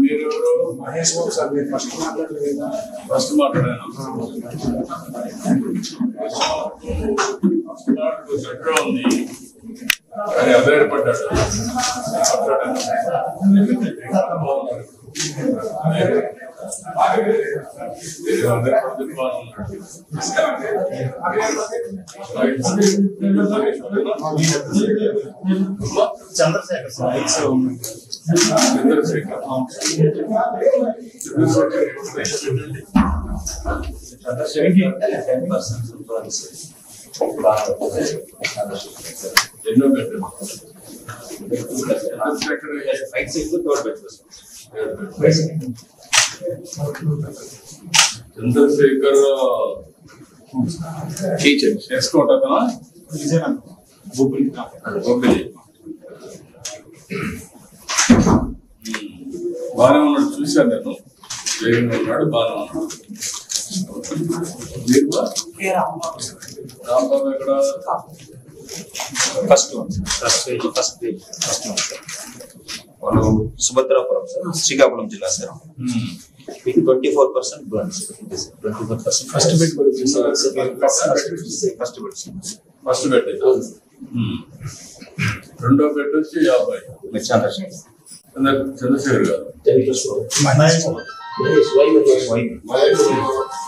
మీరు మహేష్ బాబు సార్ మీరు ఫస్ట్ మాట్లాడలేదు. ఫస్ట్ మాట్లాడాను. సెంటర్ ఉంది కానీ అభేరపడ్డాడు. చంద్రశేఖర్ సార్ ఎన్నో పెట్టారు. చంద్రశేఖర్ టీచర్ చేసుకోవట బాగానే ఉన్నాడు, చూశాను నేను. వేగంగా ఉన్నాడు, బాగానే ఉన్నాడు. రాంబాబు ఎక్కడ? వాళ్ళు సుభద్రాపురం సార్, శ్రీకాకుళం జిల్లా సార్. మీకు 24% burns. 24% first bed first bed. రెండో బెడ్ వచ్చి 50. చంద్రశేఖర్ గారు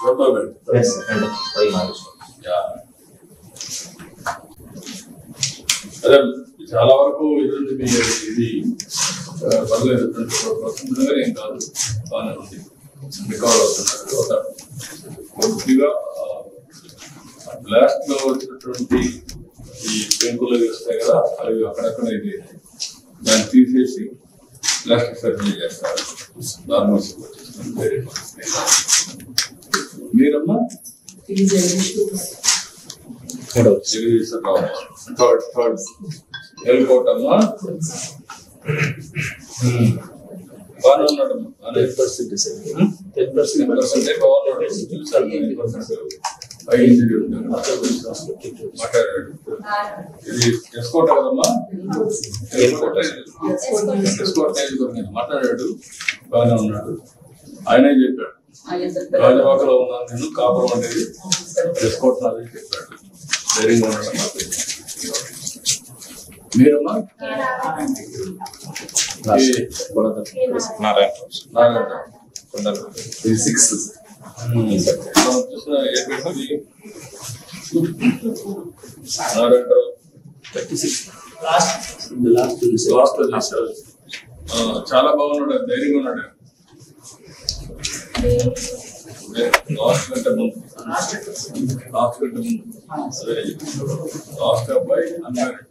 రెండో బెడ్. అదే చాలా వరకు ఇది పర్లేదు, 24% ఏం కాదు, బాగానే ఉంది, రికవర్ అవుతున్నారు. పూర్తిగా బ్లాస్ట్ లో వచ్చినటువంటి ఈ పెంకులు వస్తాయి కదా, అవి అక్కడక్కడ ఇది దాన్ని తీసేసి ప్లాస్టిక్ సర్జరీ చేస్తారు. నార్మల్ మీరమ్మా థర్డ్ వెళ్ళిపోవటమ్మా. బాగానే ఉన్నాడమ్మా, 10% బాగున్నాడు. చూసాను మాట్లాడాడు. ఇది ఎస్కోట కదమ్మా, మాట్లాడాడు, బాగానే ఉన్నాడు. ఆయనే చెప్పాడు, రాజవాకలో ఉన్నాను నేను, కాపురం అనేది ఎస్కోట్ నాదని చెప్పాడు. ధైర్యంగా ఉన్నాడు. మీరమ్మా నారాయణ 6 చాలా బాగున్నాడు, ధైర్యంగా ఉన్నాడు. లాస్ట్ కంటే ముందు లాస్ట్ అబ్బాయి అన్మ్యారీడ్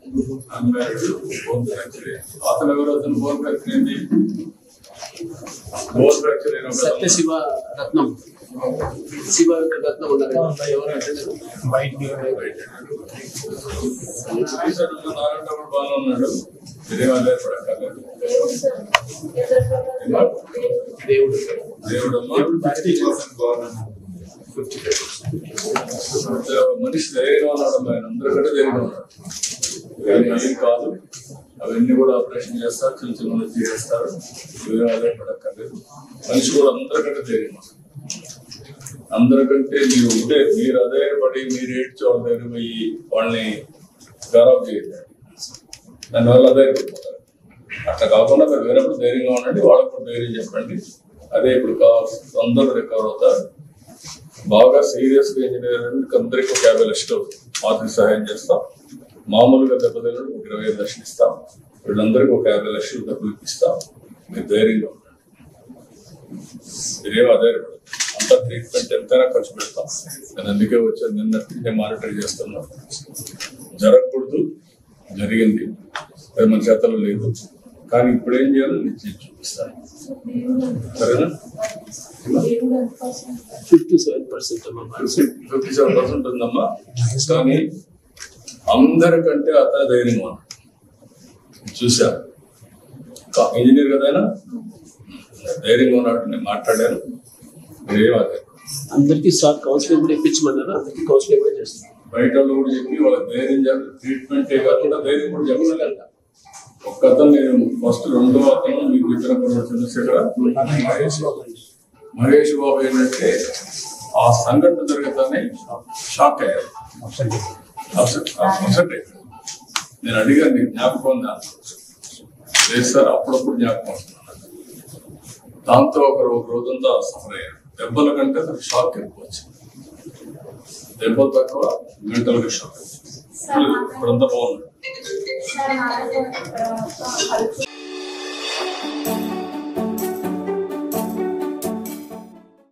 బోన్ ఫ్రాక్చర్. అతను ఎవరు? అతను బోన్ ఫ్రాక్చర్ ఏంటి? బోన్ ఫ్రాక్చర్ సత్య శివ రత్నం ఉన్నారు. నారాయణ బాగానే ఉన్నాడు. మీరేం ఆధారపడక్కర్లేదు. మనిషి ధైర్యంగా ఉన్నాడు, ఆయన అందరికంటే ధైర్యంగా ఉన్నాడు. ఏం కాదు, అవన్నీ కూడా ఆపరేషన్ చేస్తారు, చిన్న చిన్న తీసేస్తారు. మీరేం ఆధారపడక్కర్లేదు. మనిషి కూడా అందరికంటే ధైర్యంగా ఉన్నాడు. అందరికంటే మీరు ఉంటే మీరు అధైర్యపడి మీరు ఏడ్చేవాళ్ళ దగ్గర పోయి వాళ్ళని ఖరాబ్ చేయాలి, దానివల్ల అధైర్యపడిపోతారు. అట్లా కాకుండా మీరు వేరేప్పుడు ధైర్యంగా ఉండండి, వాళ్ళకు కూడా ధైర్యం చెప్పండి. అదే ఇప్పుడు కావాల్సి అందరూ రికవర్ అవుతారు. బాగా సీరియస్ గా ఇంజనీర్ అందరికీ 50 లక్షలు ఆర్థిక సహాయం చేస్తాం. మామూలుగా దెబ్బతిన 25 లక్షలు ఇస్తాం. వీళ్ళందరికీ 50 లక్షలు డబ్బులు ఇస్తాం. మీరు ధైర్యంగా ఉండండి, మీరేం అధైర్యపడదు. అంత ట్రీట్మెంట్ ఎంతైనా ఖర్చు పెడతాం. నేను అందుకే వచ్చాను, నిన్న మానిటర్ చేస్తున్నాం. జరగకూడదు, జరిగింది, అది మన చేతలో లేదు. కానీ ఇప్పుడు ఏం చేయాలో నేను చేసి చూపిస్తాను. సరేనా? 57% ఉందమ్మా. కానీ అందరికంటే అతను ధైర్యంగా ఉన్నాడు. చూసా, ఇంజనీర్ కదా ఆయన, ధైర్యంగా ఉన్నాడు. నేను మాట్లాడాను. అందరికి సార్ కౌన్సిలింగ్ కూడా ఇప్పించమన్నారు. అందరికి కౌన్సిలింగ్ కూడా చేస్తాం. బయట వాళ్ళు కూడా చెప్పి వాళ్ళకి ధైర్యం, ట్రీట్మెంట్ కాకుండా ధైర్యం కూడా చెప్పగలంట. ఒక్క అతను నేను ఫస్ట్ రెండో అతను మీకు ఇతర చంద్రశేఖర్ మహేష్ బాబు ఏంటంటే ఆ సంఘటన జరగతానే షాక్ అయ్యారు. అప్సెట్ అయ్యారు. నేను అడిగాను నీకు జ్ఞాపకం ఉందా? లేదు సార్, అప్పుడప్పుడు జ్ఞాపకం వస్తున్నాను. దాంతో ఒక రోజంతా సఫర్ అయ్యారు. దెబ్బల కంటే నాకు షాక్ ఎక్కువ వచ్చింది. దెబ్బలు తక్కువ, మెంటల్ గా షాక్. ఇప్పుడంతా బాగుంది.